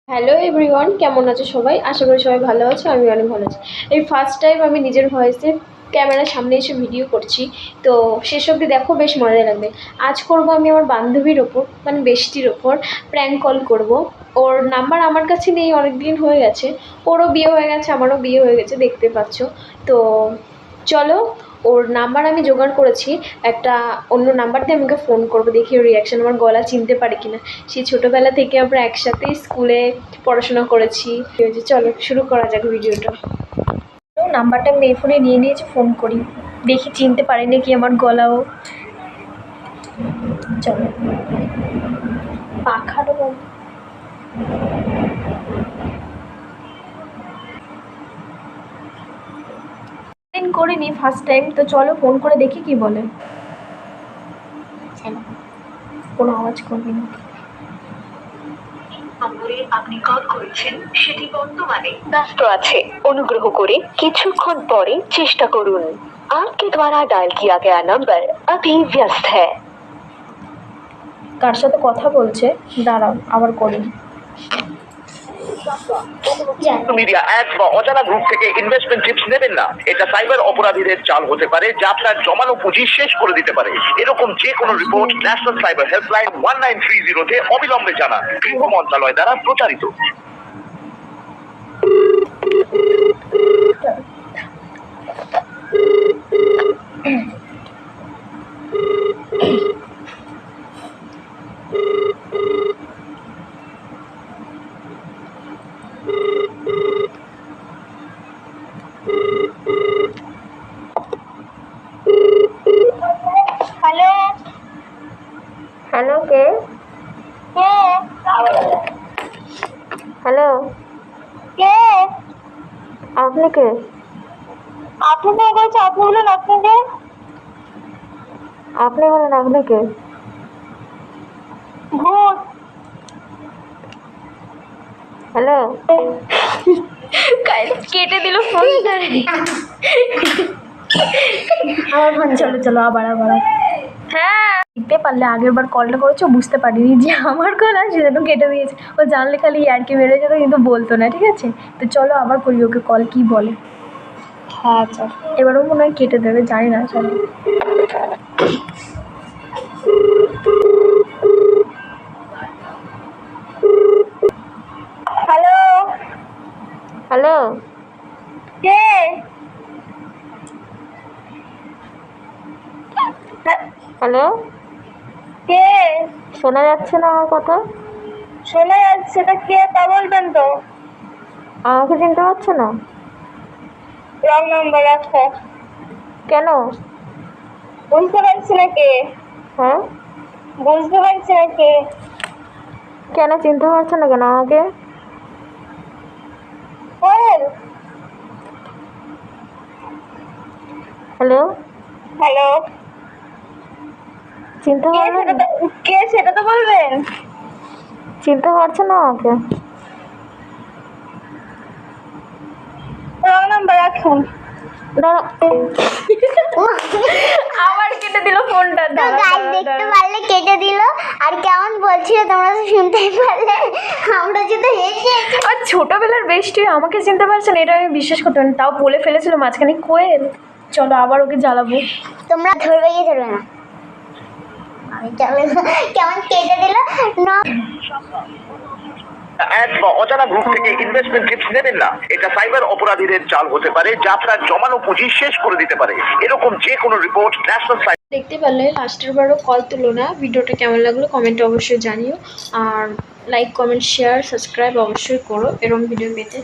Hello everyone, কেমন আছে সবাই? আশা করি সবাই ভালো আছে। আমি অনেক ভালো আছি। এই ফার্স্ট টাইম আমি নিজের ভয়েসে ক্যামেরার সামনে এসে ভিডিও করছি, তো শেষ অবধি দেখো, বেশ মজা লাগবে। আজ করব আমি আমার বান্ধবীর ওপর, মানে বেস্টির ওপর প্র্যাঙ্ক কল করব। ওর নাম্বার আমার কাছে নেই, অনেক দিন হয়ে গেছে। ওরও বিয়ে হয়ে গেছে, আমারও বিয়ে হয়ে গেছে, দেখতে পাচ্ছ। তো চলো, ওর নাম্বার আমি জোগাড় করেছি। একটা অন্য নাম্বার দিয়ে আমাকে ফোন করবো, দেখি ওর রিয়াকশান, আমার গলা চিনতে পারে কিনা। সেই ছোটোবেলা থেকে আমরা একসাথেই স্কুলে পড়াশোনা করেছি। ঠিক আছে, চলো শুরু করা যাক ভিডিওটা। নাম্বারটা আমি এই ফোনে নিয়ে নিয়েছি, ফোন করি, দেখি চিনতে পারে নাকি আমার গলাও। চলো, পাখারও করিনি, ফার্স্ট টাইম তো। চলো ফোন করে দেখি কি বলে। কোনো আওয়াজ করবি না। নম্বরে আপনি কল করেছেন সেটি বর্তমানে ব্যস্ত আছে, অনুগ্রহ করে কিছুক্ষণ পরে চেষ্টা করুন। आपके द्वारा डायल किया गया नंबर अभी व्यस्त है। কার সাথে কথা বলছে? দাঁড়াও, আবার করি। মিডিয়া অ্যাডস বা অজানা গ্রুপ থেকে ইনভেস্টমেন্ট টিপস নেবেন না। এটা সাইবার অপরাধীদের চাল হতে পারে, যা আপনার জমানো পুঁজি শেষ করে দিতে পারে। এরকম যে কোনো রিপোর্ট ন্যাশনাল সাইবার হেল্পলাইন 1930-তে অবিলম্বে জানান। গৃহ মন্ত্রণালয় দ্বারা প্রচারিত। হ্যালো হ্যালো, কে? হ্যালো, কে? আপনি কে? আপনি কে বলছেন? আপনি বলুন, আপনি কে? আপনি বলেন, আপনি কে? ভূত। হ্যালো, কেটে দিল ফোনটা। আমার ফোন। চলো চলো, আবার আবার। হ্যাঁ, দেখতে পারলে আগের বার কলটা করেছো, বুঝতে পারিনি যে আমার কল আছে, সেজন্য কেটে দিয়েছে। ও জানলে খালি ইয়ার্কি মেরে যেত, কিন্তু বলতো না। ঠিক আছে, তো চলো আবার করি ওকে কল, কি বলে। হ্যাঁ চল, এবারও মনে হয় কেটে দেবে, জানি না। চলো। হ্যালো হ্যালো, কে? হ্যালো, কে? শোনা যাচ্ছে না আমার কথা? শোনা যাচ্ছে, তা কে তা বলবেন তো। আমাকে চিনতে পারছো না? রং নাম্বার আছে। কেন? বুঝতে পারছি না কে। হ্যাঁ, বুঝতে পারছি না কে। কেন চিনতে পারছো না কেন আমাকে? বল। হ্যালো, হ্যালো, চিনতে কে পারলেন? সেটা কে সেটা তো বলবেন। চিনতে পারছো না আমাকে? রং নাম্বার রাখুন। আবার কেটে দিল ফোনটা। গাইস দেখতে পারলে কেটে দিল। আর কেমন বলছিল তোমরা তো শুনতেই পারলে, আমরা যদি হেসে আর ছোটবেলার বেস্টি আমাকে চিনতে পারছেন, এটা আমি বিশ্বাস করতে পারি। তাও বলে ফেলেছিল মাঝখানে কোয়েল। চলো আবার ওকে জ্বালাবো। তোমরা ধরবে কি ধরবে না, আমি কেমন কেটে দিল না। অ্যাডস বা অজানা গ্রুপ থেকে ইনভেস্টমেন্ট টিপস নেবেন না। এটা সাইবার অপরাধীদের চাল হতে পারে, যা আপনার জমানো পুঁজি শেষ করে দিতে পারে। এরকম যে কোনো রিপোর্ট ন্যাশনাল দেখতে পারলে লাস্টের বারও কল তুলো না। ভিডিওটা কেমন লাগলো কমেন্টে অবশ্যই জানিও। আর লাইক, কমেন্ট, শেয়ার, সাবস্ক্রাইব অবশ্যই করো এরকম ভিডিও পেতে।